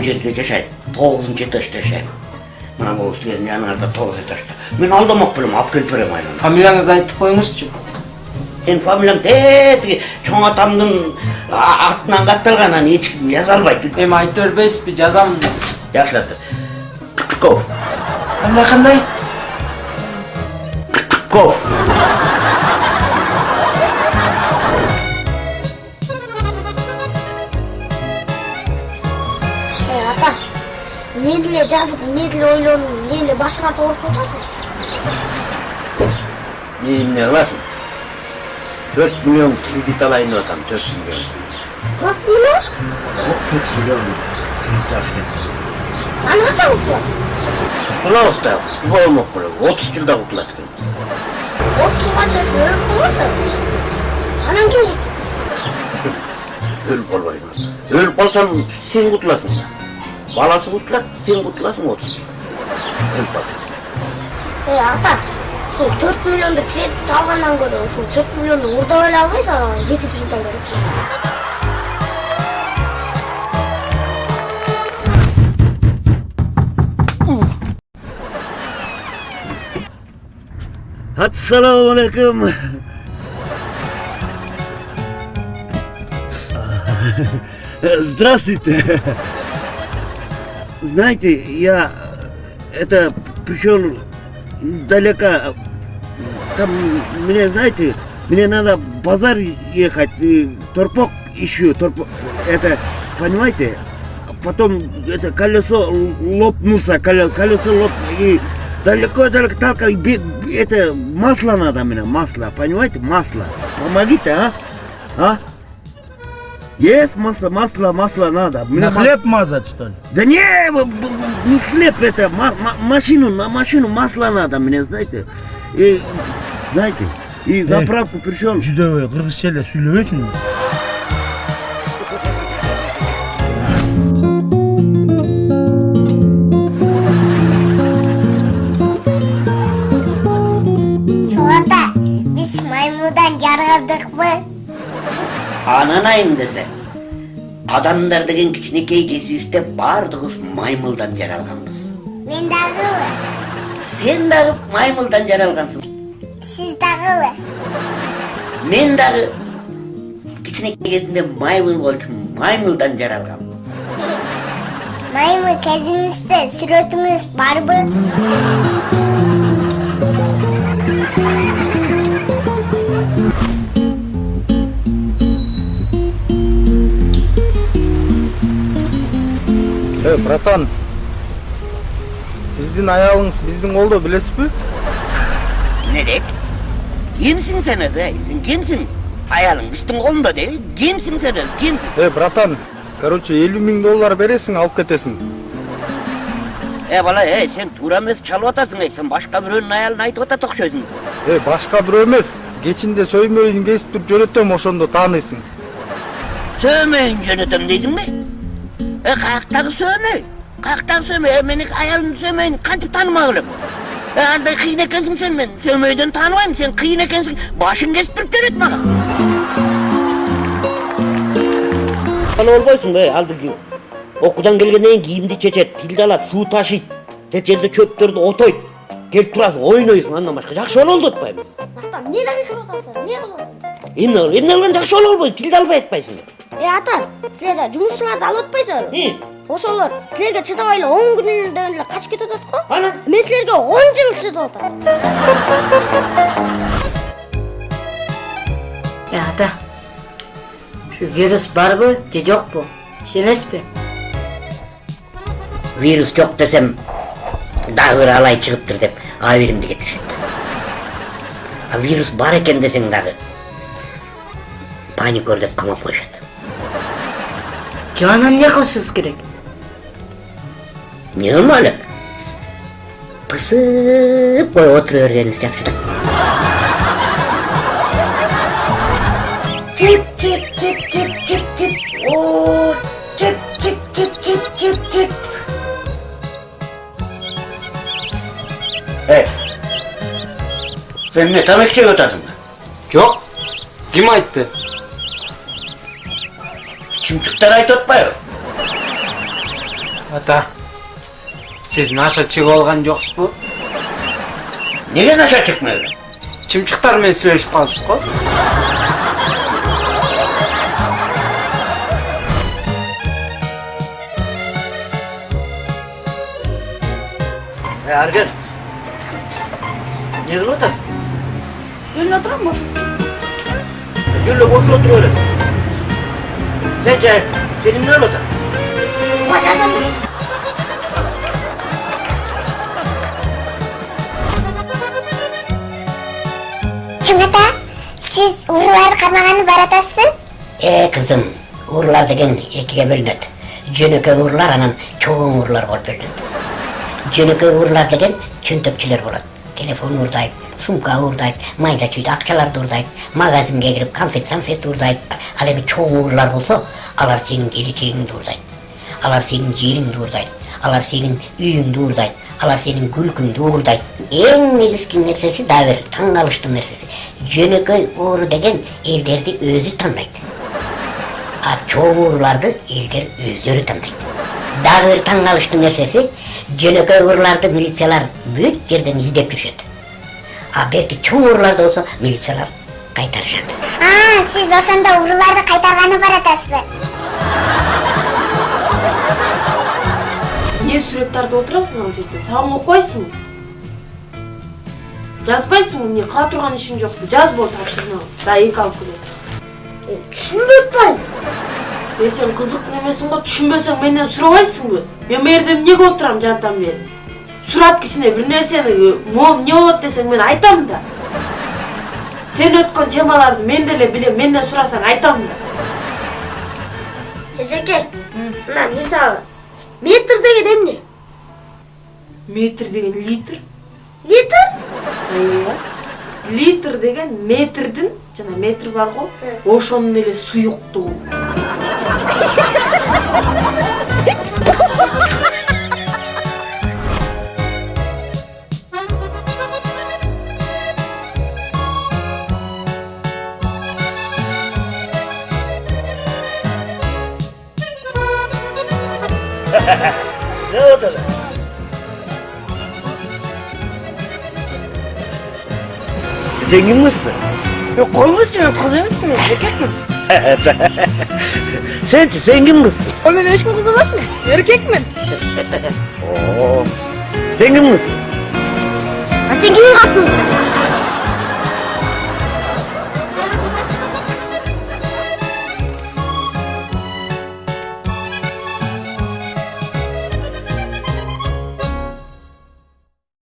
жерде жашайт, 9-нчы этажда жашайм. Мына бул силердин жаныңарда 9 этажда. Мен алдамак белем, алып келип берем айланып. Фамилияңызды айтып коюңузчу. Сен фамилиям тетиги чоң атамдын атынан катталганын эч ким жаза албайт. Эми айтып бербейсизби, жазам. Жакшылап. Кучков. Кандай? Кучков. Ата, не деле жазып, не деле ойлонуп, не деле башыңа тоғыртып отасың? Эмне кыласың? 4 миллион кредит алайын деп атам, 4 миллион. 4 миллион? 4 миллион кредит алайын. Аны качан кутуласың? Кутулабыз да, болмок белем, 30 жылда кутулат экенбиз. 30 жылга чейин өлүп калбайсың? Анан ким кутулат? Өлүп калбайм. Өлүп калсам сен кутуласың. Баласы кутулат, сен кутуласың 30 жылда. Өлүп калсаң. Ата, ушул 4 миллионду кредит алгандан көрө ушул 4 миллионду урдап эле албайсың, анан 7 жылдан көрө кутуласың. Ассаламу алейкум. Здравствуйте. Знаете, я пришел издалека. Там мне, знаете, мне надо в базар ехать, торпок ищу, это, понимаете? Потом это колесо лопнулся, и далеко только это масло надо мне, масло, понимаете, масло. Помогите, а? Есть масло надо. На хлеб мазать, что ли? Да не хлеб, это на машину масло надо мне, знаете. И, знаете, и заправку пришел. Жүдө кыргызча эле сүйлөбөйсүңбү? Чолата, биз маймылдан жаралдыкпы? Ананайым десе, адамдар деген кичинекей кезибизде бардыгыбыз маймылдан жаралганбыз. Мен дагыбы? Сен дагы маймылдан жаралгансың. Сиз дагыбы? Мен дагы кичинекей кезинде маймыл болчумун, маймылдан жаралгам. Маймыл кезиңизде сүрөтүңүз барбы? Братан, сиздин аялыңыз биздин колдо, билесизби? Не дейт? Кимсиң сен өзү? Сен кимсиң? Аялың биздин колунда дейт. Кимсиң сен өзү? Кимсиң? Братан, короче, $50.000 бересиң, алып кетесиң. Бала, сен туура эмес чалып атасың, сен башка бирөөнүн аялын айтып атат окшойсуң. Башка бирөө эмес, кечинде сөймөйүн кесип туруп жөнөтөм, ошондо тааныйсың. Сөймөйүн жөнөтөм дейсиңби? Каяктагы сөймөй? Менин аялымды сөймөйүн кантип таанымак элем? Андай кыйын экенсиң сен, мен сөймөйдөн тааныбайм, сен кыйын экенсиң, башың кесип туруп жөнөт мага. Аны болбойсуңбу, алдыгы окуудан келгенден кийин кийимди чечет, тилди алат, суу ташыйт, тет жерде чөптөрдү отойт. Келип турасың, ойнойсуң, андан башка жакшы болду атпайбы? Ата, эмне кылып атасың? Эмне кылып атасың? Эмне кылган жакшы болбойбу? Тилди албай атпайсың. Ата, силер жумушчуларды алып атпайсыңбы? Ошолор силерге чыдабай эле 10 күндөн эле качып кетип атат го? Анан Мен силерге 10 жыл чыдап атам. Ата, şu virüs barбы же жокпу? Ишенесизби? Вирус жок десем, дагы бир алай чыгыптыр деп аберимди кетирет. А вирус бар экен десең дагы паникер деп камап коюшат. Анан эмне кылышыбыз керек? Не маалым? Пысып коюп отура бергенибиз жакшыраак. Тип. О, тип. Sen ne tamek çek otasın? Yok. Kim aytты? Çimçikler ayt otpayı. Ata, siz naşa çiğ olgan joksuz bu? Nega naşa çıkmıyor? Çimçikler men söyleşip kalıpsız ko? Argın. Ne kılıp otasın? Gülün oturan mı? Gülle boşuna otur öyle. Sence senin ne olacak? Bacadan mı? Cumhurda siz uğurları karmaganı baratasın. Kızım, uğurlar degen ikiye bölünedi. Jönöke uğurlar anan çoğun uğurlar bolup bölünedi. Jönöke uğurlar degen çöntökçüler bolat. Telefon uğurdayıp, sumka uğurdayıp, mayda çüydü akçalar da uğurdayıp, magazinge girip konfet uğurdayıp. Al emin çoğun uğurlar bolsa, alar senin geleceğin de uğurdayıp. Alar senin jerin de uğurdayıp. Alar senin üyün de uğurdayıp. Alar senin gülkün de uğurdayıp. En negizkin nersesi da verir, tan alıştın nersesi. Jönöke uğuru degen elderdi özü tanıydı. Çoğu uğurlardı elder özleri tanıydı. Daha bir tan alıştın nersesi, Jönöke uğurlarda militsalar büyük yerden izlep yürüyordu. Belki çoğu uğurlarda olsa militsalar kaytarışadı. Siz oşanda uğurları kaytarganı baratasın. Niye süretlerde oturasın o жерде? Саған оқпайсың? Жазбайсың не қыла тұрған ішің жоқ. Жаз бол тапшырма. Да 2 алып келесің. Düşünme etmeyin. Сен қызық немесің ғой, түшінбесең менен сұрабайсың ба? Мен бұл жерде неге отырам жантам бері? Сұрап кішіне бір нәрсені, мом не болады десең мен айтамын да. Сен өткен темаларды мен деле білем, менден сұрасаң айтамын да. Ezekiel, mына мысалы, метр деген эмне? Метр деген литр. Литр? Иә. Литр деген метрдің, жана метр бар ғой, ошонун эле суюктугу. Ne oldu lan? Zengin misin? Yok olmuşsun, kız emişsin, erkeksin. Sen zengin misin? O ben eşkin kız olasın, erkekmin. Oo. Zengin misin?